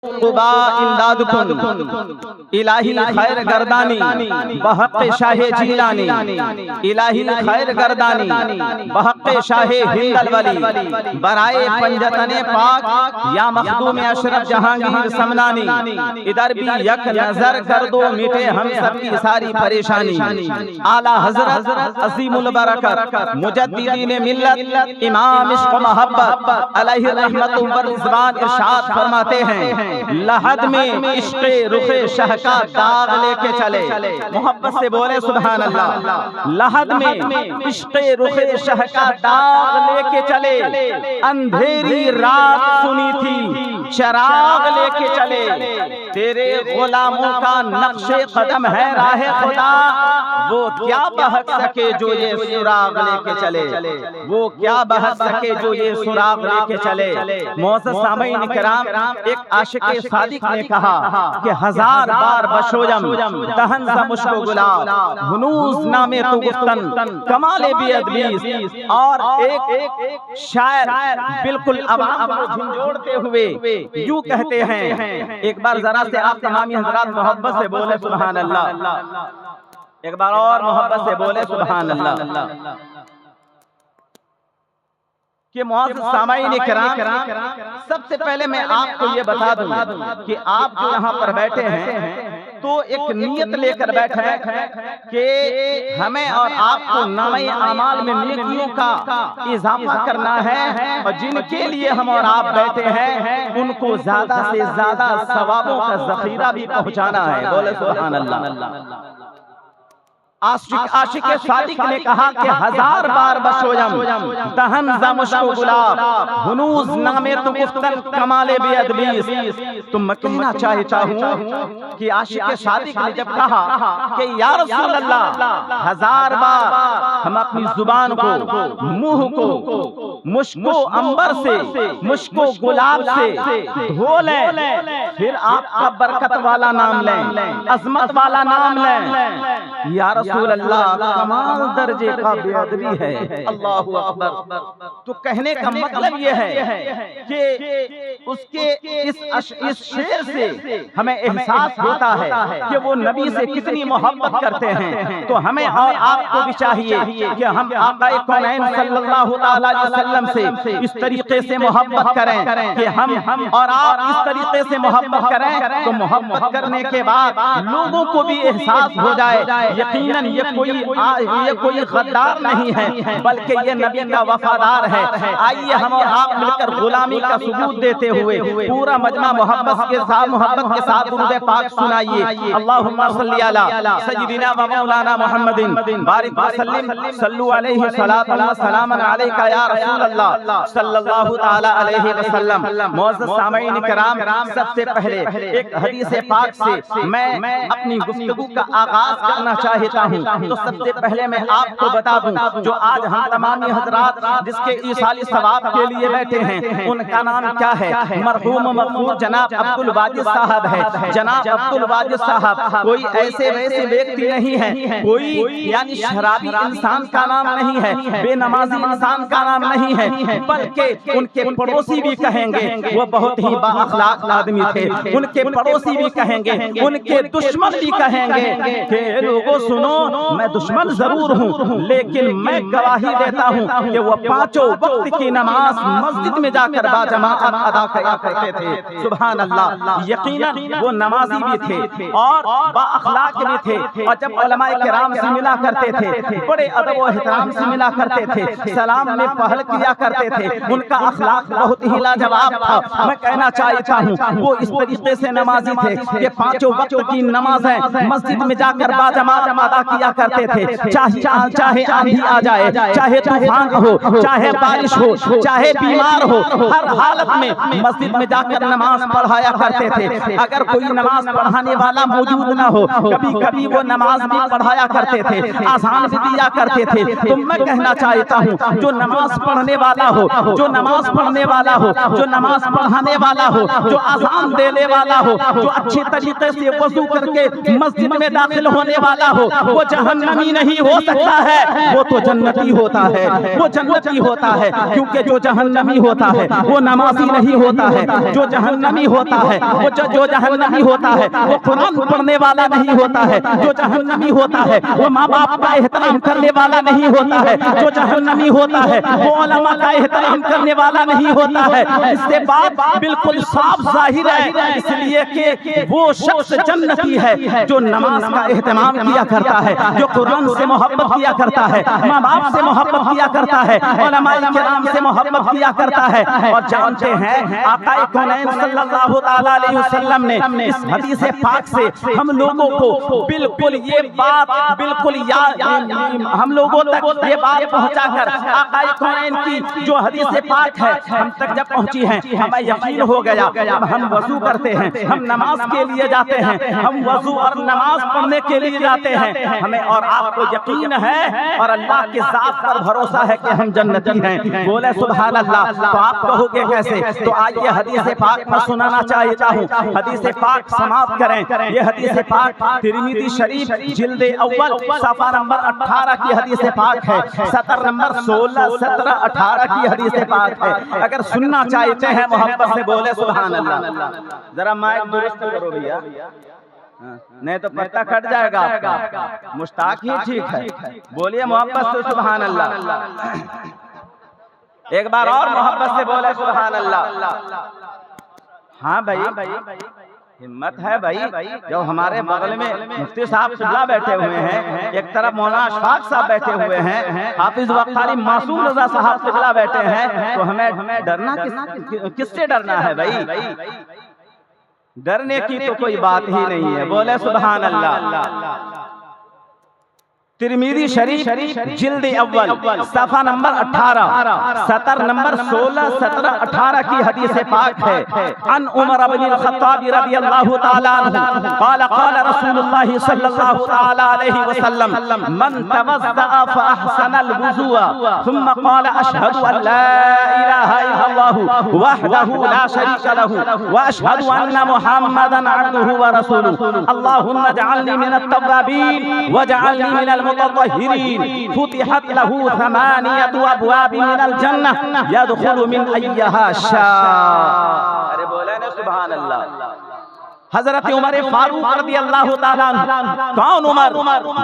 قبا امداد کن الہی خیر گردانی بحق شاہ جیلانی، الہی خیر گردانی بحق شاہ ہند الولی، برائے پنجتن پاک یا مخدوم اشرف جہانگیر سمنانی، ادھر بھی یک نظر کر دو مٹے ہم سب کی ساری پریشانی۔ اعلیٰ حضرت عظیم البرکت مجددین ملت امام عشق و محبت علیہ رحمت و رضوان ارشاد فرماتے ہیں، لحد میں عشق رخ شہ کا داغ لے کے چلے، محبت سے بولے سبحان اللہ، لحد میں عشق رخ شہ کا داغ لے کے چلے، اندھیری رات سنی تھی چراغ لے کے چلے، تیرے غلاموں کا نقش قدم ہے راہ خدا، وہ کیا بہک سکے جو یہ سراغ لے کے چلے، وہ کیا بہک سکے جو یہ سراغ لے کے چلے۔ معزز سامعین کرام، ایک عاشق صادق نے کہا کہ ہزار بار بشویم دہن ز مشک و گلاب، ہنوز نامے تو گفتن کمال بی ادبیس، اور ایک شاعر بالکل عوام کو جھنجھوڑتے ہوئے یوں کہتے ہیں، ایک بار ذرا سے آپ تمامی حضرات محبت سے بولے سبحان اللہ، ایک بار اور محبت سے بولے سبحان اللہ، کہ معزز سامعین کرام، سب سے پہلے میں آپ کو یہ بتا دوں کہ آپ جو یہاں پر بیٹھے ہیں تو ایک نیت لے کر بیٹھے کہ ہمیں اور آپ کو نامہ اعمال میں نیکیوں کا اضافہ کرنا ہے، اور جن کے لیے ہم اور آپ بیٹھے ہیں ان کو زیادہ سے زیادہ ثوابوں کا ذخیرہ بھی پہنچانا ہے، بولے سبحان اللہ۔ عاشق صادق نے کہا کہ ہزار بار بشویم دہن ز مشک و گلاب، ہنوز نامے تو گفتن کمال بے ادبیس۔ تو میں کہنا چاہتا ہوں کہ عاشق صادق نے جب کہا کہ یا رسول اللہ ہزار بار ہم اپنی زبان کو، منہ کو مشک و عنبر سے، مشک و گلاب سے دھو لیں، پھر آپ کا برکت والا نام لیں، عظمت والا نام لیں، یا رسول اللہ کمال درجے کا بے ادبی ہے، اللہ اکبر۔ تو کہنے کا مطلب یہ ہے کہ اس کے اس شعر سے ہمیں احساس ہوتا ہے کہ وہ نبی سے کتنی محبت کرتے ہیں۔ تو ہمیں اور آپ کو بھی چاہیے کہ ہم آقا کونین صلی اللہ علیہ وسلم سے اس طریقے سے محبت کریں کہ ہم اور آپ اس طریقے سے محبت کریں، تو محبت کرنے کے بعد لوگوں کو بھی احساس ہو جائے یقیناً یہ کوئی غدار نہیں ہے بلکہ یہ نبی کا وفادار ہے۔ آئیے ہم اور آپ مل کر غلامی کا ثبوت دیتے ہوئے پورا مجمع محبت کے ساتھ درود پاک سنائیے، اللہم صلی علی سیدنا و مولانا محمد بارک وسلم، صلو علیہ صلاۃ و سلام علیک یا رسول اللہ صلی اللہ تعالی علیہ وسلم۔ معزز سامعین کرام، سب سے پہلے ایک حدیث پاک سے میں اپنی گفتگو کا آغاز کرنا چاہتا ہوں۔ تو سب سے پہلے میں آپ کو بتا دوں جو آج ہم تمامی حضرات جس کے ایصال ثواب کے لیے بیٹھے ہیں ان کا نام کیا ہے؟ مرحوم مغفور جناب عبدالواجد صاحب ہے۔ جناب عبدالواجد صاحب کوئی ایسے ویسے ویکتی نہیں ہے، کوئی یعنی شرابی انسان کا نام نہیں ہے، بے نمازی انسان کا نام نہیں ہے، بلکہ ان کے پڑوسی بھی کہیں گے وہ بہت ہی با اخلاق آدمی تھے، ان کے پڑوسی بھی کہیں گے، ان کے دشمن بھی کہیں گے کہ لوگوں سنو میں دشمن ضرور ہوں لیکن میں گواہی دیتا ہوں کہ وہ پانچوں وقت کی نماز مسجد میں جا کر باجماعت ادا کیا کرتے تھے، سبحان اللہ۔ یقیناً وہ نمازی بھی تھے اور با اخلاق بھی تھے، اور جب علماء کرام سے ملا کرتے تھے بڑے ادب و احترام سے ملا کرتے تھے، سلام میں پہل کیا کرتے تھے، ان کا اخلاق بہت ہی لاجواب تھا۔ میں کہنا چاہتا ہوں وہ اس طریقے سے نمازی تھے کہ پانچوں وقت کی نمازیں مسجد میں جا کر باجماعت ادا کیا کرتے تھے، چاہے آندھی آ جائے، چاہے طوفان ہو، چاہے بارش ہو، چاہے بیمار ہو، ہر حالت میں مسجد میں جا کر نماز پڑھایا کرتے تھے۔ اگر کوئی نماز پڑھانے والا موجود نہ ہو کبھی کبھی وہ نماز بھی پڑھایا کرتے تھے، آذان بھی دیا کرتے تھے۔ تو میں کہنا چاہتا ہوں جو نماز پڑھنے والا ہو، جو نماز پڑھنے والا ہو، جو نماز پڑھانے والا ہو، جو آذان دینے والا ہو، جو اچھی طریقے سے وضو کر کے مسجد میں داخل ہونے والا ہو، وہ جہنمی نہیں ہو سکتا ہے، وہ تو جنتی ہوتا ہے، وہ جنتی ہوتا ہے، کیونکہ جو جہنمی ہوتا ہے وہ نمازی نہیں ہوتا ہے، جو جہنمی ہوتا ہے جو جہنمی ہوتا ہے وہ قرآن پڑھنے والا نہیں ہوتا ہے، جو جہنمی ہوتا ہے وہ ماں باپ کا احترام کرنے والا نہیں ہوتا ہے، جو جہنمی ہوتا ہے وہ علماء کا احترام کرنے والا نہیں ہوتا ہے۔ اس سے بات بالکل صاف ظاہر ہے، اس لیے کہ وہ شخص جنتی ہے جو نماز کا اہتمام کیا کرتا ہے، جو قرآن سے محبت کیا کرتا ہے، ماں باپ سے محبت کیا کرتا ہے، علماء کرام سے محبت کیا کرتا ہے۔ اور جانتے ہیں آقا کونین صلی اللہ تعالی علیہ وسلم نے اس حدیث پاک سے ہم لوگوں کو بالکل یہ بات بالکل ہم لوگوں تک یہ بات پہنچا کر آقا کونین کی جو حدیث پاک ہے ہم تک جب پہنچی ہے، ہمیں یقین ہو گیا۔ اب ہم وضو کرتے ہیں، ہم نماز کے لیے جاتے ہیں، ہم وضو اور نماز پڑھنے کے لیے جاتے ہیں، ہمیں اور آپ کو یقین ہے اور اللہ کی ذات پر بھروسہ ہے کہ ہم جنتی ہیں۔ بولے سبحان اللہ۔ تو آپ کہو گے کیسے؟ تو آئیے حدیث پاک پر سنانا چاہتا ہوں، حدیث پاک سماعت کریں۔ یہ حدیث پاک ترمذی شریف جلد اول صفحہ نمبر 18 کی حدیث پاک ہے، سطر نمبر 16 17 18 کی حدیث پاک ہے۔ اگر سننا چاہتے ہیں محبت سے بولے سبحان اللہ۔ ذرا مائک درست کرو بھیا، نہیں تو پتہ کٹ جائے گا آپ کا۔ مشتاق ہی ٹھیک ہے، بولیے محبت سے سبحان اللہ۔ ایک بار اور محبت سے بولے سبحان اللہ۔ ہاں بھائی ہمت ہے بھائی۔ جو ہمارے بغل میں مفتی صاحب قبلہ بیٹھے ہوئے ہیں، ایک طرف مولانا اشفاق صاحب بیٹھے ہوئے ہیں، حافظ وقت قاری معصوم رضا صاحب قبلہ بیٹھے ہیں، تو ہمیں ڈرنا کس سے ڈرنا ہے بھائی؟ ڈرنے کی تو کوئی بات ہی نہیں ہے، بولے سبحان اللہ۔ ترمذی شریف جلد اول صفحہ نمبر 18 سطر نمبر 16 17 18 کی حدیث پاک ہے۔ عن عمر بن الخطاب رضی اللہ تعالی عنہ قال قال رسول اللہ صلی اللہ تعالی علیہ وسلم من توضأ فاحسن الوضوء ثم قال اشهد ان لا اله الا الله وحده لا شريك له واشهد ان محمدا عبده ورسوله اللهم اجعلني من التوابين واجعلني من المتطهرين فتحت له 8 ابواب من الجنة يدخل من ايها شاء۔ ارے بولے نا سبحان اللہ۔ حضرت عمر فاروق رضی اللہ تعالیٰ عنہ، کون عمر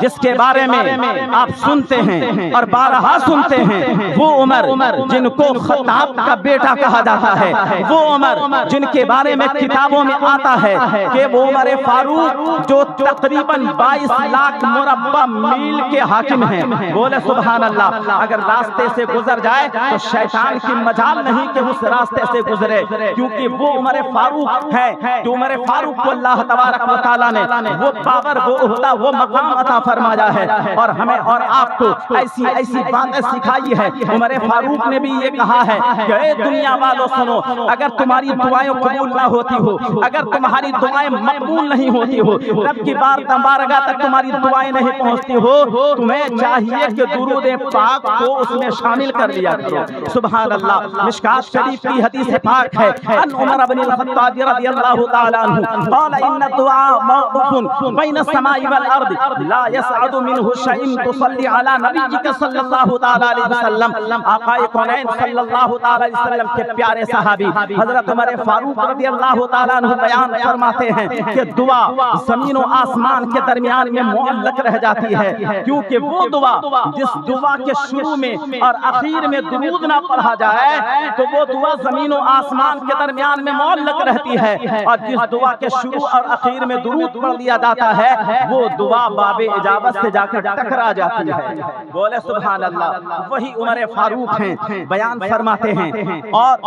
جس کے بارے میں آپ سنتے ہیں اور بارہا سنتے ہیں؟ وہ عمر جن کو خطاب کا بیٹا کہا جاتا ہے، وہ عمر جن کے بارے میں کتابوں میں آتا ہے کہ وہ عمر فاروق جو تقریباً 22 لاکھ مربع میل کے حاکم ہیں۔ بولے سبحان اللہ۔ اگر راستے سے گزر جائے تو شیطان کی مجال نہیں کہ اس راستے سے گزرے، کیونکہ وہ عمر فاروق ہے جو عمر فاروق کو اللہ تبارک و تعالیٰ نے وہ پاور، وہ عہدہ، وہ مقام عطا فرمایا ہے، اور ہمیں اور آپ کو ایسی ایسی باتیں سکھائی ہے۔ عمر فاروق نے بھی یہ کہا ہے کہ اے دنیا والوں سنو، اگر تمہاری دعائیں قبول نہ ہوتی ہو، اگر تمہاری دعائیں مقبول نہیں ہوتی ہو، رب کی بارگاہ تک تمہاری دعائیں نہیں پہنچتی ہو، تمہیں چاہیے کہ درود پاک کو اس میں شامل کر لیا کرو۔ سبحان اللہ۔ مشکات شریف کی حدیث پاک ہے، ان عمر بن الخطاب رضی اللہ تعالی عنہ قال ان الدعاء موقوف بين السماء والارض لا يصعد منه شيء تصلي على نبيك صلی اللہ تعالی علیہ وسلم۔ آقا کونین صلی اللہ تعالی علیہ وسلم کے پیارے صحابی حضرت عمر فاروق رضی اللہ تعالی عنہ بیان فرماتے ہیں کہ دعا زمین و آسمان کے درمیان میں معلق رہ جاتی ہے، کیونکہ وہ دعا جس دعا کے شروع میں اور اخیر میں درود نہ پڑھا جائے تو وہ دعا زمین و آسمان کے درمیان میں معلق رہتی ہے، اور جس دعا کے شروع اور اخیر میں درود پڑھ لیا جاتا ہے وہ دعا باب اجابت سے جا کر ٹکرا جاتی ہے۔ بولے سبحان اللہ۔ وہی عمر فاروق ہیں، بیان فرماتے ہیں اور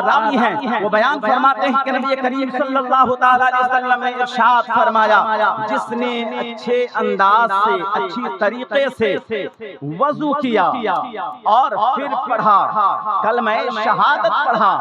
راوی ہیں، وہ بیان فرماتے ہیں کہ نبی کریم صلی اللہ تعالی علیہ وسلم نے ارشاد فرمایا، جس نے اچھے انداز سے، اچھی طریقے سے وضو کیا اور پھر پڑھا کلمہ شہادت پڑھا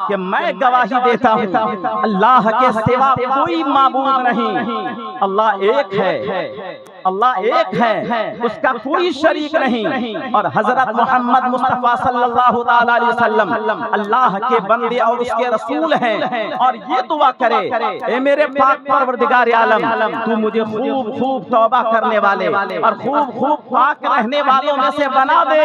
کہ میں گواہی دیتا ہوں اللہ کے سوا کوئی معبود نہیں، اللہ ایک ہے، اللہ ایک ہے، اس کا کوئی شریک نہیں، اور حضرت محمد مصطفیٰ صلی اللہ تعالی علیہ وسلم اللہ کے بندے اور اس کے رسول ہیں۔ اور یہ دعا کرے، اے میرے پاک پروردگار عالم، تو مجھے خوب خوب توبہ کرنے والے اور خوب خوب پاک رہنے والوں میں سے بنا دے۔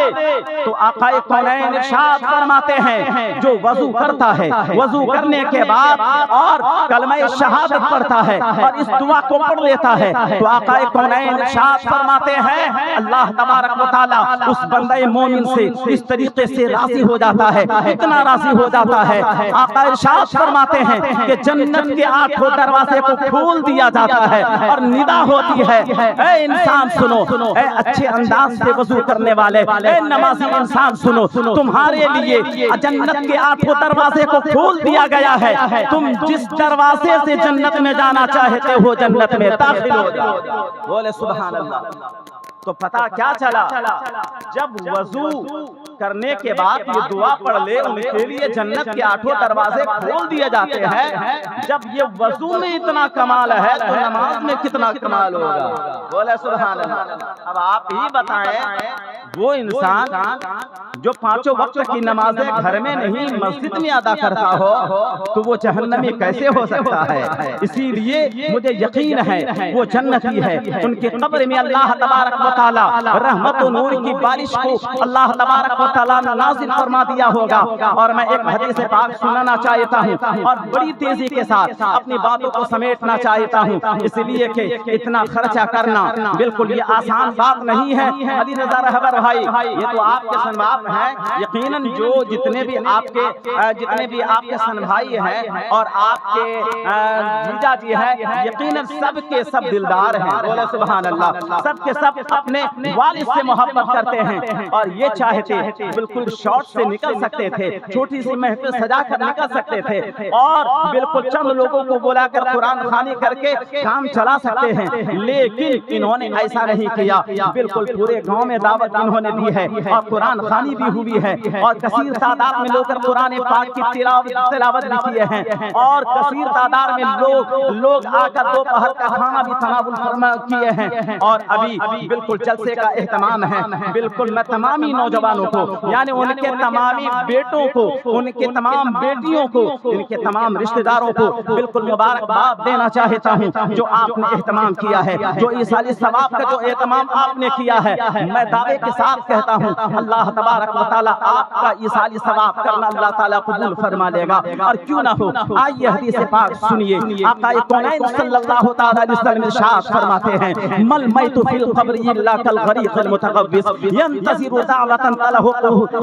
تو آقا کونین ارشاد فرماتے ہیں، جو وضو کرتا ہے، وضو کرنے کے بعد اور کلمہ شہادت پڑھتا ہے اور اس دعا کو پڑھ لیتا ہے، تو آقا کونین ارشاد فرماتے ہیں اللہ تبارک و تعالی اس بندہ مومن سے اس طریقے سے راضی ہو جاتا ہے، اتنا راضی ہو جاتا ہے، آقا ارشاد فرماتے ہیں کہ جنت کے 8 دروازے کو کھول دیا جاتا ہے اور ندا ہوتی ہے، اے انسان سنو، اے اچھے انداز سے وضو کرنے والے، اے نمازی انسان سنو، تمہارے لیے جنت کے 8 دروازے کو کھول دیا گیا ہے، تم جس دروازے سے جنت میں جانا چاہتے ہو جنت میں داخل ہو جاؤ۔ بولے سبحان اللہ۔ تو پتہ کیا چلا، جب وضو کرنے کے بعد یہ دعا پڑھ لے ان کے لیے جنت کے 8 دروازے کھول دیے جاتے ہیں، جب یہ وضو میں اتنا کمال ہے تو نماز میں کتنا کمال ہوگا۔ بولے سبحان اللہ۔ اب آپ ہی بتائیں، وہ انسان جو 5 وقت کی نمازیں گھر میں نہیں مسجد میں ادا کرتا ہو تو وہ جہنمی کیسے ہو سکتا ہے؟ اسی لیے مجھے یقین ہے وہ جنتی ہے، ان کی قبر میں اللہ تبارک و تعالی رحمت و نور کی بارش کو اللہ تبارک و تعالی نے نازل فرما دیا ہوگا۔ اور میں ایک حدیث پاک سنانا چاہتا ہوں اور بڑی تیزی کے ساتھ اپنی باتوں کو سمیٹنا چاہتا ہوں، اس لیے کہ اتنا خرچہ کرنا بالکل یہ آسان بات نہیں ہے۔ علی رضا رہبر بھائی، یہ تو آپ کے سن باپ ہیں، یقیناً جو جتنے بھی آپ کے سن بھائی ہیں اور آپ کے جیجا جی ہیں، یقیناً سب کے سب دلدار ہیں۔ بولے سبحان اللہ۔ سب کے سب اپنے والد سے محبت کرتے ہیں اور یہ چاہتے بالکل شارٹ سے نکل سکتے تھے، چھوٹی سی محفل سجا کر نکل سکتے تھے اور بالکل چند لوگوں کو بلا کر قرآن خوانی کر کے کام چلا سکتے ہیں، لیکن انہوں نے ایسا نہیں کیا۔ بالکل پورے گاؤں میں دعوت انہوں نے دی ہے اور قرآن خوانی بھی ہوئی ہے اور کثیر تعداد میں لوگ قرآن پاک کی تلاوت بھی کیے ہیں اور کثیر تعداد میں لوگ آ کر دوپہر کا کھانا بھی تناول فرما کیے ہیں اور ابھی بالکل جلسے کا اہتمام ہے۔ بالکل میں تمامی نوجوانوں کو، یعنی ان کے تمامی بیٹوں کو، ان کے تمام بیٹیوں کو، ان کے تمام رشتہ داروں کو بالکل مبارکباد دینا چاہتا ہوں جو آپ نے اہتمام کیا ہے، جو ایصال ثواب کا جو اہتمام آپ نے کیا ہے۔ میں دعوے کے ساتھ کہتا ہوں اللہ تبارک و تعالی آپ کا ایصال ثواب کرنا اللہ تعالی قبول فرما لے گا، اور کیوں نہ ہو آئیے حدیث پاک سنیے۔ آقا کونین صلی اللہ تعالی علیہ وسلم ارشاد فرماتے ہیں مل میت فی القبر الا کالغریق المتغوص ينتظر دعوة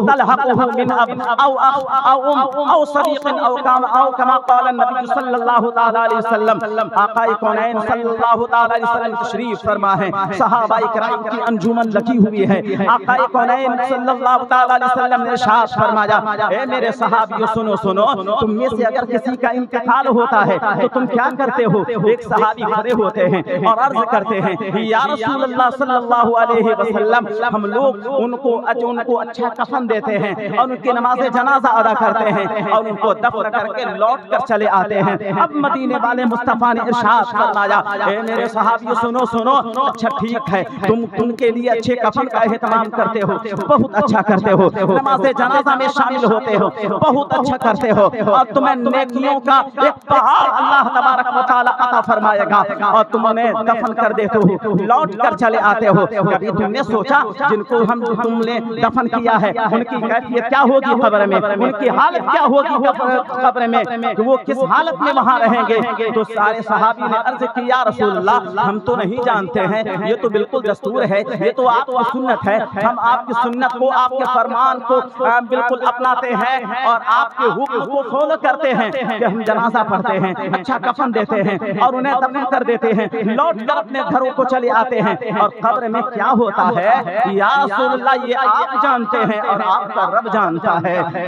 تلحقه من اب او اخ او ام او صديق او كما قال النبي صلی اللہ تعالی علیہ وسلم۔ آقا کونین صلی اللہ تعالی علیہ وسلم تشریف فرما ہے، صحابہ کرام کی انجمن لگی ہوئی ہے۔ آقا کونین صلی اللہ تعالی علیہ وسلم نے ارشاد فرمایا، اے میرے صحابیوں سنو سنو، تم میں سے اگر کسی کا انتقال ہوتا ہے تو تم کیا کرتے ہو؟ ایک صحابی کھڑے ہوتے ہیں اور عرض کرتے ہیں یا رسول اللہ صلی اللہ علیہ وسلم، ہم لوگ ان کو اچھا کفن دیتے ہیں اور ان کی نماز جنازہ ادا کرتے ہیں اور ان کو دفن کر کے لوٹ کر چلے آتے ہیں۔ اب مدینے والے مصطفیٰ نے ارشاد فرمایا، اے میرے صحابیوں سنو سنو، اچھا ٹھیک ہے، تم ان کے لیے اچھے کفن کا اہتمام کرتے ہو، بہت اچھا کرتے ہو، نماز جنازہ میں شامل ہوتے ہو، بہت اچھا کرتے ہو، اور تمہیں نیکیوں کا ایک پہاڑ اللہ تبارک و تعالی عطا فرمائے گا اور تم انہیں دفن کر دیتے ہو، لوٹ کر چلے آتے ہو۔ کبھی تم نے سوچا جن کو تم نے دفن کیا ہے ان کی کیفیت کیا ہوگی قبر میں، ان کی حالت کیا ہوگی قبر میں، کہ وہ کس حالت میں وہاں رہیں گے؟ تو سارے صحابی نے عرض کی یا رسول اللہ ہم تو نہیں جانتے ہیں، یہ تو بالکل دستور ہے، یہ تو آپ کی سنت ہے، ہم آپ کی سنت کو، آپ کے فرمان کو بالکل اپناتے ہیں اور آپ کے حکم کو فالو کرتے ہیں کہ ہم جنازہ پڑھتے ہیں، اچھا کفن دیتے ہیں اور انہیں دفن کر دیتے ہیں، لوٹ کر اپنے گھروں کو چلے آتے ہیں۔ اور قبر میں کیا ہوتا ہے یا رسول اللہ یہ آپ جانتے ہیں اور آپ کا رب جانتا ہے۔